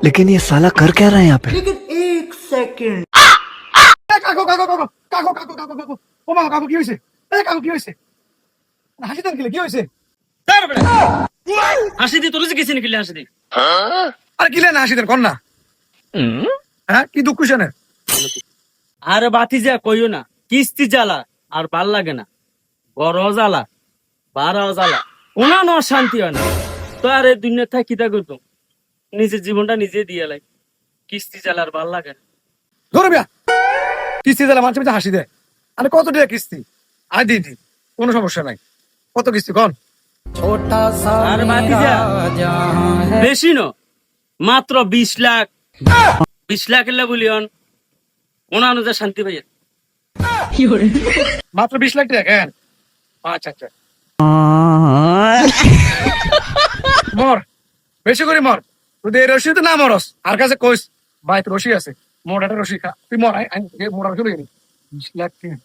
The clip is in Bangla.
लेकिन ये साला कर क्या रहा है यहाँ पे? लेकिन एक सेकंड কাকু কাকু কাকু কাকু কাকু কাকু কাকু ও মা কাকু কি হয়েছে? কাকু কি হয়েছে? হাসি দেন কি হয়েছে? হাসি দি তোর গেছি নাকি হাসি দি আরে কি লেন হাসি দেন কর না। হ্যাঁ কি দুঃখ শুনে? আরে বাতি যা কইও না, কিস্তি জ্বালা আর ভাল লাগে না, বড় জ্বালা বারো জ্বালা ওনানো শান্তি হয় না। তো আর এই দুনিয়া থাকি কিতা করতো, নিজের জীবনটা নিজে দিয়ে লাই, কিস্তি জ্বালা আর ভাল লাগে না। ধরে বিয়া কিস্তি দিলে মাঝে মাঝে হাসি দেয়। আরে কত টাকা কিস্তি? আয় দিই দিই, কোনো সমস্যা নাই। কত কিস্তি কন? আর বাতি যা বেশি ন, মাত্র 20 লাখ। 20 লাখ এলে বলিয়ন ওনানো যা শান্তি পাইয়া। মাত্র 20 লাখ টাকা কেন? আচ্ছা আচ্ছা মর, বেশি করে মর। তুই এই রশি তো না মরস, আর কাছে কইস ভাই তো রশি আছে, মোট একটা রশি খা, তুই মর। মোটা রশি 20 লাখ টাকা।